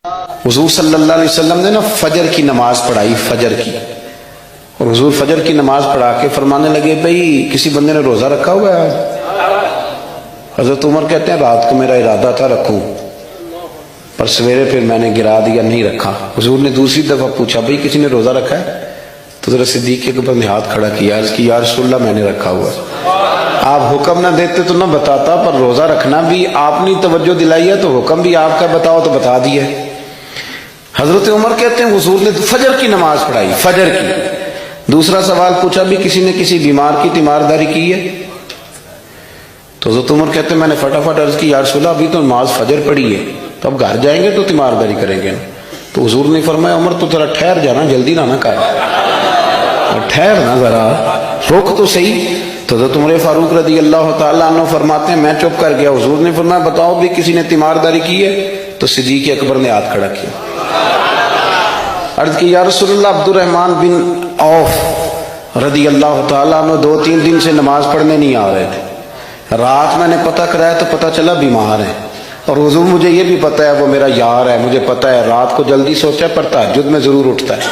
حضور صلی اللہ علیہ وسلم نے نا فجر کی نماز پڑھائی، فجر کی، اور حضور فجر کی نماز پڑھا کے فرمانے لگے بھئی کسی بندے نے روزہ رکھا ہوا ہے؟ حضرت عمر کہتے ہیں رات کو میرا ارادہ تھا رکھوں، پر سویرے پھر میں نے گرا دیا، نہیں رکھا۔ حضور نے دوسری دفعہ پوچھا بھئی کسی نے روزہ رکھا ہے؟ تو حضرت صدیق کے اوپر نے ہاتھ کھڑا کیا، عرض کی یا رسول اللہ میں نے رکھا ہوا ہے۔ آپ حکم نہ دیتے تو نہ بتاتا، پر روزہ رکھنا بھی آپ نے توجہ دلائی ہے تو حکم بھی آپ کا بتاؤ تو بتا دیا۔ حضرت عمر کہتے ہیں حضور نے فجر کی نماز پڑھائی، فجر کی۔ دوسرا سوال پوچھا بھی کسی نے کسی بیمار کی تیمارداری کی ہے؟ تو حضرت عمر کہتے ہیں میں نے فٹافٹ عرض کی یا رسول اللہ ابھی تو نماز فجر پڑھی ہے، تو اب گھر جائیں گے تو تیمارداری کریں گے۔ تو حضور نے فرمایا عمر تو ذرا ٹھہر جانا، جلدی نہ کر، ٹھہر نا ذرا، رک تو صحیح۔ تو حضرت عمر فاروق رضی اللہ تعالیٰ عنہ فرماتے ہیں میں چپ کر گیا۔ حضور نے فرمایا بتاؤ بھی کسی نے تیمارداری کی ہے؟ تو صدیق اکبر نے ہاتھ کھڑا کیا، عرض کی یا رسول اللہ عبد الرحمن بن عوف رضی اللہ تعالیٰ عنہ 2-3 دن سے نماز پڑھنے نہیں آ رہے تھے، رات میں نے پتہ کرایا تو پتہ چلا بیمار ہے، اور حضور مجھے یہ بھی پتہ ہے وہ میرا یار ہے، مجھے پتہ ہے رات کو جلدی سوچا پر تہجد میں ضرور اٹھتا ہے،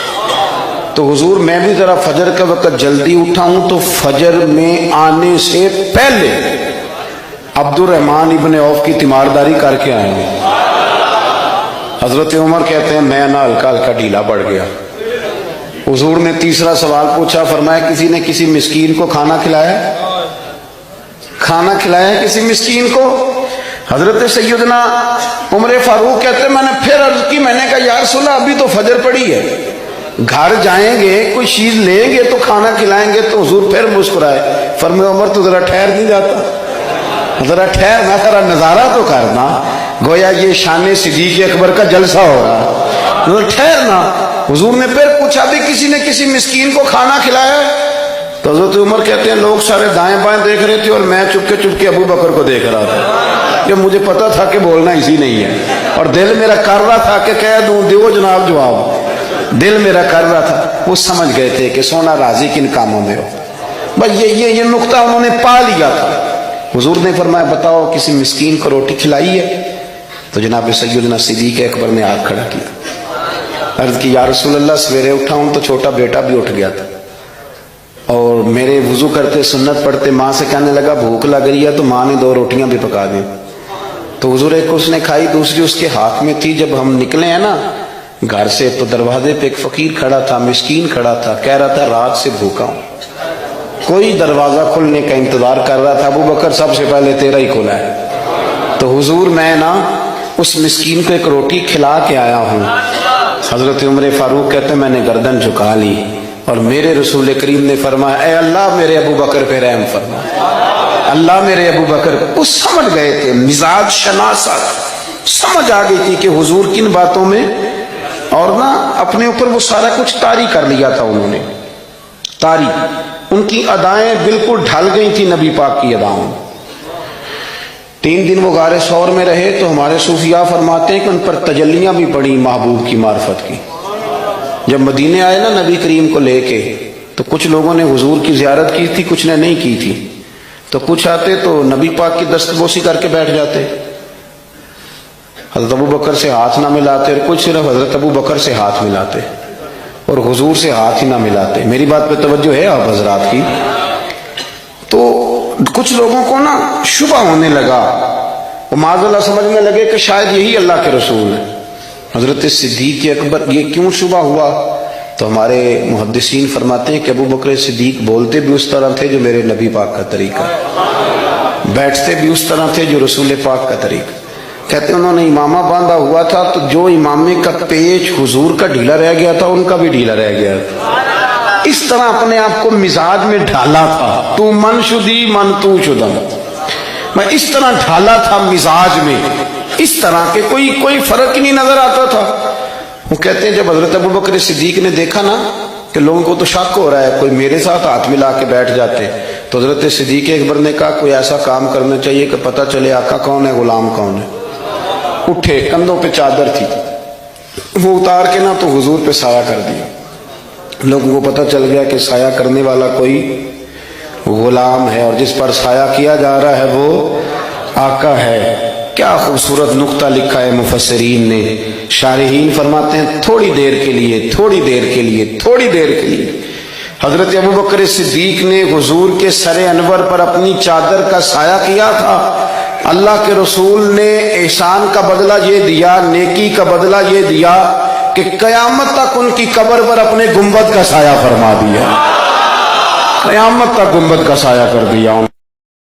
تو حضور میں بھی ذرا فجر کا وقت جلدی اٹھا ہوں تو فجر میں آنے سے پہلے عبد الرحمن ابن عوف کی تیمارداری کر کے آئیں گے۔ حضرت عمر کہتے ہیں میں نہ ہلکا ہلکا ڈھیلا پڑ گیا۔ حضور نے تیسرا سوال پوچھا، فرمایا کسی نے کسی مسکین کو کھانا کھلایا؟ کھانا کھلایا کسی مسکین کو؟ حضرت سیدنا عمر فاروق کہتے ہیں میں نے پھر عرض کی، میں نے کہا یا رسول اللہ ابھی تو فجر پڑی ہے، گھر جائیں گے کوئی چیز لیں گے تو کھانا کھلائیں گے۔ تو حضور پھر مسکرائے، فرمایا عمر تو ذرا ٹھہر نہیں جاتا، ذرا ٹھہر نہ، ذرا نظارہ تو کرنا، گویا یہ شان صدیق اکبر کا جلسہ ہو رہا، ذرا ٹھہرنا۔ حضور نے پھر پوچھا بھی کسی نے کسی مسکین کو کھانا کھلایا ہے؟ تو حضرت عمر کہتے ہیں لوگ سارے دائیں بائیں دیکھ رہے تھے اور میں چپ کے ابو بکر کو دیکھ رہا تھا، کہ مجھے پتا تھا کہ بولنا اسی نہیں ہے، اور دل میرا کر رہا تھا کہ کہہ دوں دیو جناب جواب، دل میرا کر رہا تھا۔ وہ سمجھ گئے تھے کہ سونا راضی کن کاموں میں ہو، بس یہ نقطہ انہوں نے پا لیا تھا۔ حضور نے فرمایا بتاؤ کسی مسکین کو روٹی کھلائی ہے؟ تو جناب سیدنا صدیق اکبر نے ہاتھ کھڑا کیا، عرض کی یا رسول اللہ سویرے اٹھا ہوں تو چھوٹا بیٹا بھی اٹھ گیا تھا، اور میرے وضو کرتے سنت پڑھتے ماں سے کہنے لگا بھوک لگ رہی ہے، تو ماں نے 2 روٹیاں بھی پکا دیں، تو حضور ایک اس نے کھائی دوسری اس کے ہاتھ میں تھی۔ جب ہم نکلے ہیں نا گھر سے تو دروازے پہ ایک فقیر کھڑا تھا، مسکین کھڑا تھا، کہہ رہا تھا رات سے بھوکا ہوں، کوئی دروازہ کھلنے کا انتظار کر رہا تھا، ابو بکر سب سے پہلے تیرا ہی کھلا ہے۔ تو حضور میں نا اس مسکین کو ایک روٹی کھلا کے آیا ہوں۔ حضرت عمر فاروق کہتے ہیں میں نے گردن جھکا لی، اور میرے رسول کریم نے فرمایا اے اللہ میرے ابو بکر پہ رحم فرما، اللہ میرے ابو بکر۔ وہ سمجھ گئے تھے، مزاج شناست سمجھ آ گئی تھی کہ حضور کن باتوں میں، اور نا اپنے اوپر وہ سارا کچھ طاری کر لیا تھا انہوں نے، طاری، ان کی ادائیں بالکل ڈھل گئی تھی نبی پاک کی اداؤں۔ 3 دن وہ غار ثور میں رہے تو ہمارے صوفیاء فرماتے ہیں کہ ان پر تجلیاں بھی پڑی محبوب کی معرفت کی۔ جب مدینے آئے نا نبی کریم کو لے کے تو کچھ لوگوں نے حضور کی زیارت کی تھی، کچھ نے نہیں کی تھی، تو کچھ آتے تو نبی پاک کی دستبوسی کر کے بیٹھ جاتے، حضرت ابو بکر سے ہاتھ نہ ملاتے، اور کچھ صرف حضرت ابو بکر سے ہاتھ ملاتے اور حضور سے ہاتھ ہی نہ ملاتے۔ میری بات پہ توجہ ہے آپ حضرات کی؟ تو کچھ لوگوں کو نا شبہ ہونے لگا، وہ معاذ اللہ سمجھنے لگے کہ شاید یہی اللہ کے رسول ہیں۔ حضرت صدیق اکبر یہ کیوں شبہ ہوا؟ تو ہمارے محدثین فرماتے ہیں کہ ابو بکر صدیق بولتے بھی اس طرح تھے جو میرے نبی پاک کا طریقہ، بیٹھتے بھی اس طرح تھے جو رسول پاک کا طریقہ۔ کہتے ہیں انہوں نے امامہ باندھا ہوا تھا تو جو امامے کا پیچ حضور کا ڈھیلا رہ گیا تھا ان کا بھی ڈھیلا رہ گیا تھا، اس طرح اپنے آپ کو مزاج میں ڈھالا تھا، تو من شدی من تو شدم، میں اس طرح ڈھالا تھا مزاج میں، اس طرح کہ کوئی فرق ہی نہیں نظر آتا تھا۔ وہ کہتے ہیں جب حضرت ابو بکر صدیق نے دیکھا نا کہ لوگوں کو تو شک ہو رہا ہے، کوئی میرے ساتھ ہاتھ ملا کے بیٹھ جاتے، تو حضرت صدیق اکبر نے کہا کوئی ایسا کام کرنا چاہیے کہ پتہ چلے آقا کون ہے غلام کون ہے۔ اٹھے، کندھوں پہ چادر تھی، وہ اتار کے نا تو حضور پہ سایہ کر دیا، لوگوں کو پتہ چل گیا کہ سایہ کرنے والا کوئی غلام ہے، اور جس پر سایہ کیا جا رہا ہے وہ آقا ہے۔ کیا خوبصورت نقطہ لکھا ہے مفسرین نے، شارحین فرماتے ہیں تھوڑی دیر کے لیے، تھوڑی دیر کے لیے، تھوڑی دیر کے لیے حضرت ابوبکر صدیق نے حضور کے سر انور پر اپنی چادر کا سایہ کیا تھا۔ اللہ کے رسول نے احسان کا بدلہ یہ دیا، نیکی کا بدلہ یہ دیا کہ قیامت تک ان کی قبر پر اپنے گنبد کا سایہ فرما دیا، قیامت تک گنبد کا سایہ کر دیا۔